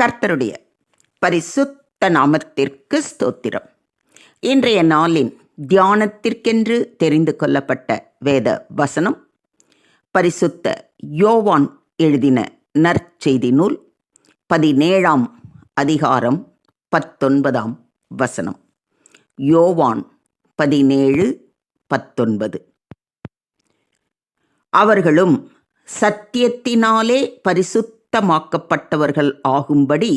கர்த்தருடைய பரிசுத்த நாமத்திற்கு ஸ்தோத்திரம். இன்றைய நாளின் தியானத்திற்கென்று தெரிந்து கொள்ளப்பட்ட வேத வசனம் பரிசுத்த யோவான் எழுதின நற்செய்தி நூல் 17ஆம் அதிகாரம் 19ஆம் வசனம். யோவான் 17:19. அவர்களும் சத்தியத்தினாலே பரிசுத்தமாக்கப்பட்டவர்கள் ஆகும்படி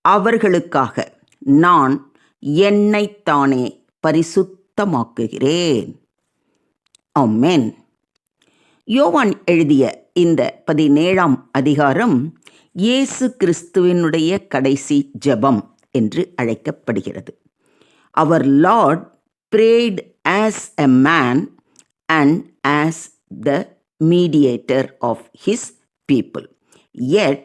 அவர்களுக்காக நான் என்னைத்தானே பரிசுத்தமாக்குகிறேன். ஆமென். யோவான் எழுதிய இந்த 17ஆம் அதிகாரம் இயேசு கிறிஸ்துவினுடைய கடைசி ஜெபம் என்று அழைக்கப்படுகிறது. Our Lord prayed as a man and as the mediator of his people. Yet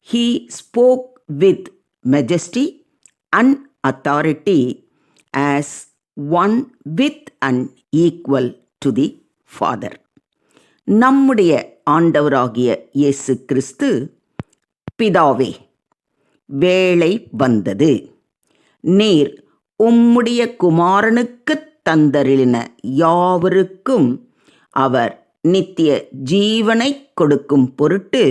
he spoke with majesty and authority as one with and equal to the Father. நம்முடைய ஆண்டவராகிய இயேசு கிறிஸ்து, பிதாவே, வேளை வந்தது, நீர் உம்முடைய குமாரனுக்குத் தந்தருளின யாவருக்கும் அவர் நித்திய ஜீவனை கொடுக்கும் பொருட்டு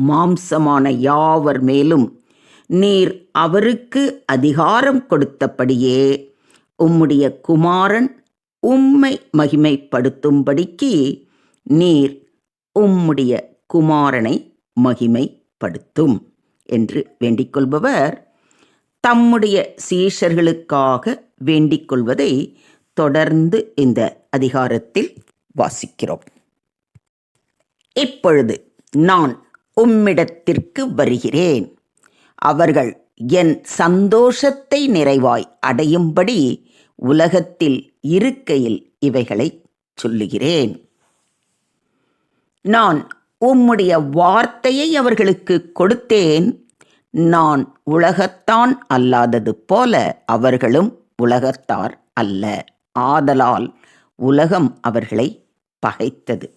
மாம்சமான யாவர் மேலும் நீர் அவருக்கு அதிகாரம் கொடுத்தபடியே உம்முடைய குமாரன் உம்மை மகிமைப்படுத்தும்படிக்கு நீர் உம்முடைய குமாரனை மகிமைப்படுத்தும் என்று வேண்டிக் கொள்பவர் தம்முடைய சீஷர்களுக்காக வேண்டிக் கொள்வதை தொடர்ந்து இந்த அதிகாரத்தில் வாசிக்கிறோம். இப்பொழுது நான் உம்மிடத்திற்கு வருகிறேன், அவர்கள் என் சந்தோஷத்தை நிறைவாய் அடையும்படி உலகத்தில் இருக்கையில் இவைகளை சொல்லுகிறேன். நான் உம்முடைய வார்த்தையை அவர்களுக்கு கொடுத்தேன், நான் உலகத்தான் அல்லாதது போல அவர்களும் உலகத்தார் அல்ல, ஆதலால் உலகம் அவர்களை பகைத்தது.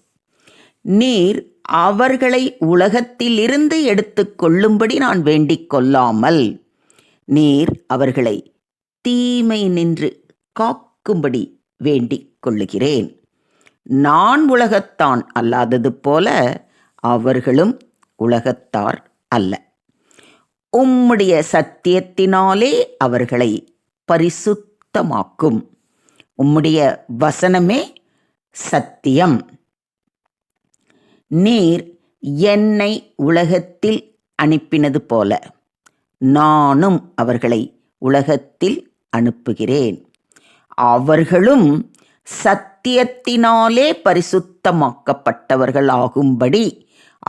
நீர் அவர்களை உலகத்திலிருந்து எடுத்து கொள்ளும்படி நான் வேண்டிக் கொள்ளாமல் நீர் அவர்களை தீமை நின்று காக்கும்படி வேண்டிக் கொள்ளுகிறேன். நான் உலகத்தான் அல்லாதது போல அவர்களும் உலகத்தார் அல்ல. உம்முடைய சத்தியத்தினாலே அவர்களை பரிசுத்தமாக்கும். உம்முடைய வசனமே சத்தியம். நீர் என்னை உலகத்தில் அனுப்பினது போல நானும் அவர்களை உலகத்தில் அனுப்புகிறேன். அவர்களும் சத்தியத்தினாலே பரிசுத்தமாக்கப்பட்டவர்களாகும்படி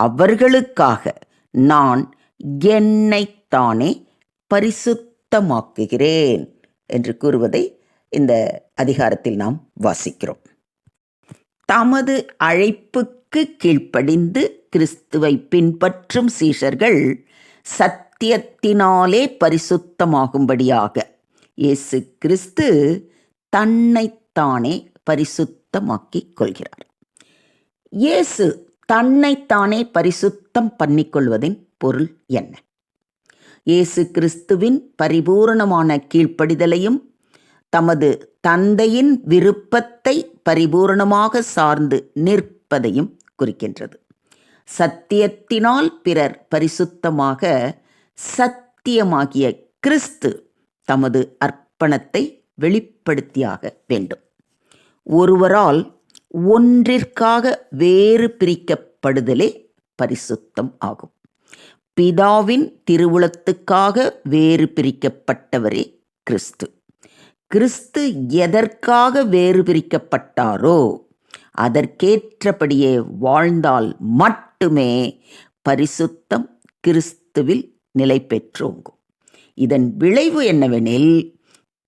அவர்களுக்காக நான் என்னைத்தானே பரிசுத்தமாக்குகிறேன் என்று கூறுவதை இந்த அதிகாரத்தில் நாம் வாசிக்கிறோம். தமது அழைப்புக்கு கீழ்ப்படிந்து கிறிஸ்துவை பின்பற்றும் சீஷர்கள் சத்தியத்தினாலே பரிசுத்தமாகும்படியாக இயேசு கிறிஸ்து தன்னைத்தானே பரிசுத்தமாக்கிக் கொள்கிறார். இயேசு தன்னைத்தானே பரிசுத்தம் பண்ணிக்கொள்வதின் பொருள் என்ன? இயேசு கிறிஸ்துவின் பரிபூரணமான கீழ்ப்படிதலையும் தமது தந்தையின் விருப்பத்தை பரிபூரணமாக சார்ந்து நிற்பதையும் குறிக்கின்றது. சத்தியத்தினால் பிறர் பரிசுத்தமாக சத்தியமாகிய கிறிஸ்து தமது அர்ப்பணத்தை வெளிப்படுத்தியாக வேண்டும். ஒருவரால் ஒன்றிற்காக வேறு பிரிக்கப்படுதலே பரிசுத்தம் ஆகும். பிதாவின் திருவுளத்துக்காக வேறு பிரிக்கப்பட்டவரே கிறிஸ்து. கிறிஸ்து எதற்காக வேறு பிரிக்கப்பட்டாரோ அதற்கேற்றபடியே வாழ்ந்தால் மட்டுமே பரிசுத்தம் கிறிஸ்துவில் நிலை பெற்றோங்கும். இதன் விளைவு என்னவெனில்,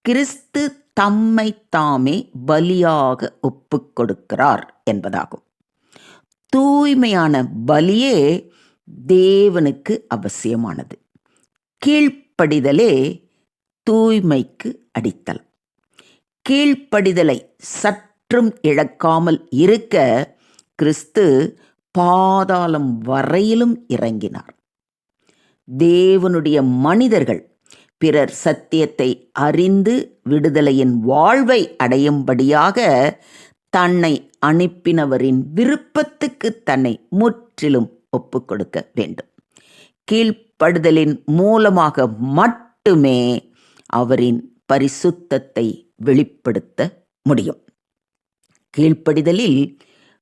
கிறிஸ்து தம்மை தாமே பலியாக ஒப்புக் கொடுக்கிறார் என்பதாகும். தூய்மையான பலியே தேவனுக்கு அவசியமானது. கீழ்ப்படிதலே தூய்மைக்கு அடித்தளம். கீழ்ப்படிதலை சற்றும் இழக்காமல் இருக்க கிறிஸ்து பாதாளம் வரையிலும் இறங்கினார். தேவனுடைய மனிதர்கள் பிறர் சத்தியத்தை அறிந்து விடுதலையின் வாழ்வை அடையும்படியாக தன்னை அனுப்பினவரின் விருப்பத்துக்கு தன்னை முற்றிலும் ஒப்புக் கொடுக்க வேண்டும். கீழ்ப்படுதலின் மூலமாக மட்டுமே அவரின் பரிசுத்தத்தை வெளிப்படுத்த முடியும். கீழ்ப்படிதலில்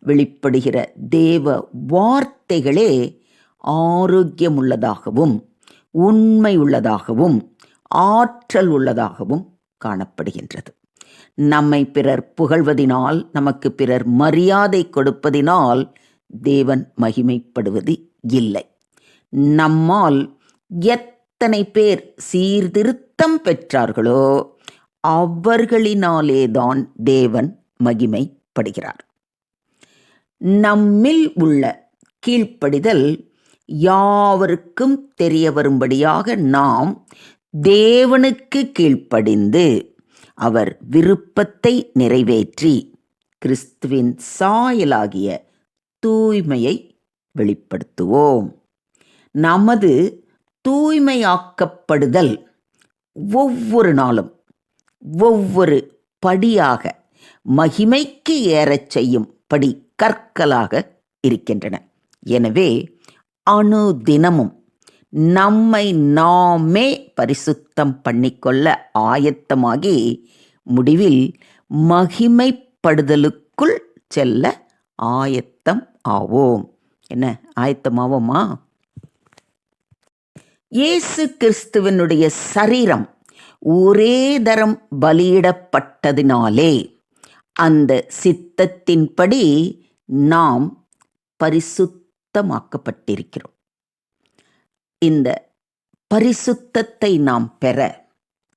வெளிப்படுகிற தேவ வார்த்தைகளே ஆரோக்கியமுள்ளதாகவும் உண்மை உள்ளதாகவும் ஆற்றல் உள்ளதாகவும் காணப்படுகின்றது. நம்மை பிறர் புகழ்வதினால், நமக்கு பிறர் மரியாதை கொடுப்பதினால் தேவன் மகிமைப்படுவது இல்லை. நம்மால் எத்தனை பேர் சீர்திருத்தம் பெற்றார்களோ அவர்களினாலேதான் தேவன் மகிமைப்படுகிறார். நம்மில் உள்ள கீழ்ப்படிதல் யாவருக்கும் தெரிய வரும்படியாக நாம் தேவனுக்கு கீழ்ப்படிந்து அவர் விருப்பத்தை நிறைவேற்றி கிறிஸ்துவின் சாயலாகிய தூய்மையை வெளிப்படுத்துவோம். நமது தூய்மையாக்கப்படுதல் ஒவ்வொரு நாளும் ஒவ்வொரு படியாக மகிமைக்கு ஏறச் செய்யும் படி கற்களாக இருக்கின்றன. எனவே அனுதினமும் நம்மை நாமே பரிசுத்தம் பண்ணிக்கொள்ள ஆயத்தமாகி முடிவில் மகிமைப்படுதலுக்குள் செல்ல ஆயத்தம் ஆவோம். என்ன ஆயத்தமாவோமா? இயேசு கிறிஸ்துவனுடைய சரீரம் ஒரே தரம் பலியிடப்பட்டதினாலே அந்த சித்தத்தின்படி நாம் பரிசுத்தமாக்கப்பட்டிருக்கிறோம். இந்த பரிசுத்தத்தை நாம் பெற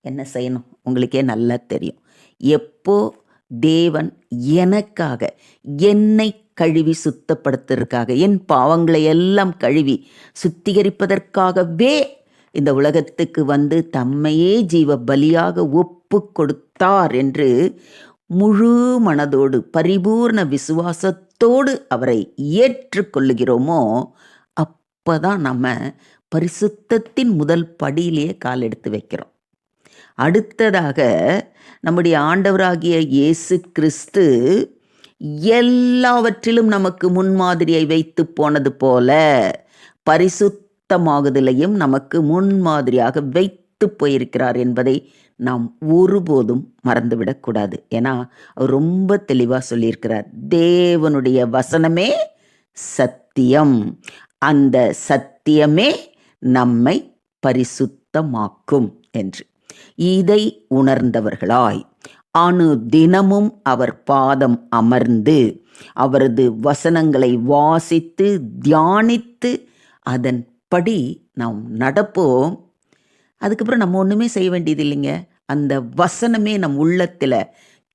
என்ன செய்யணும்? உங்களுக்கே நல்லா தெரியும். எப்போ தேவன் எனக்காக என்னை கழுவி சுத்தப்படுத்துறதுக்காக, என் பாவங்களை எல்லாம் கழுவி சுத்திகரிப்பதற்காகவே இந்த உலகத்துக்கு வந்து தம்மையே ஜீவ பலியாக ஒப்பு கொடுத்தார் என்று முழு மனதோடு பரிபூர்ண விசுவாசத்தோடு அவரை ஏற்றுக்கொள்ளுகிறோமோ அப்பதான் நம்ம பரிசுத்தத்தின் முதல் படியிலேயே கால் எடுத்து வைக்கிறோம். அடுத்ததாக நம்முடைய ஆண்டவராகிய இயேசு கிறிஸ்து எல்லாவற்றிலும் நமக்கு முன்மாதிரியை வைத்து போனது போல பரிசுத்தமாகுதலையும் நமக்கு முன்மாதிரியாக வைத்து போயிருக்கிறார் என்பதை நாம் ஒருபோதும் மறந்துவிடக்கூடாது. ஏன்னா அவர் ரொம்ப தெளிவாக சொல்லியிருக்கிறார், தேவனுடைய வசனமே சத்தியம், அந்த சத்தியமே நம்மை பரிசுத்தமாக்கும் என்று. இதை உணர்ந்தவர்களாய் அனுதினமும் அவர் பாதம் அமர்ந்து அவரது வசனங்களை வாசித்து தியானித்து அதன்படி நாம் நடப்போம். அதுக்கப்புறம் நம்ம ஒன்றுமே செய்ய வேண்டியது இல்லைங்க. அந்த வசனமே நம் உள்ளத்தில்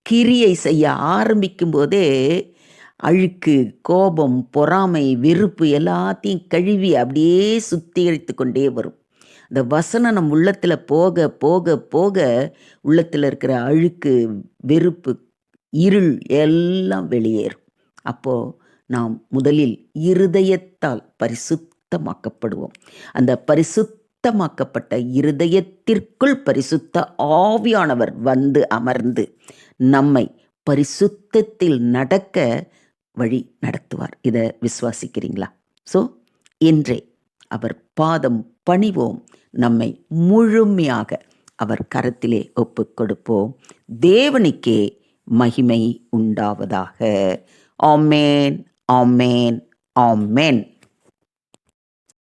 கிரியை செய்ய ஆரம்பிக்கும் போதே அழுக்கு, கோபம், பொறாமை, வெறுப்பு எல்லாத்தையும் கழுவி அப்படியே சுத்திகரித்து கொண்டே வரும். அந்த வசனம் நம் உள்ளத்தில் போக போக போக உள்ளத்தில் இருக்கிற அழுக்கு, வெறுப்பு, இருள் எல்லாம் வெளியேறும். அப்போது நாம் முதலில் இருதயத்தால் பரிசுத்தமாக்கப்படுவோம். அந்த பரிசுத்தமாக்கப்பட்ட இருதயத்திற்குள் பரிசுத்த ஆவியானவர் வந்து அமர்ந்து நம்மை பரிசுத்தத்தில் நடக்க வழி நடத்துவார். இதை விசுவாசிக்கிறீங்களா? ஸோ இன்றே அவர் பாதம் பணிவோம், நம்மை முழுமையாக அவர் கரத்திலே ஒப்புக் கொடுப்போம். தேவனுக்கே மகிமை உண்டாவதாக. ஆமேன், ஆமேன், ஆமேன்.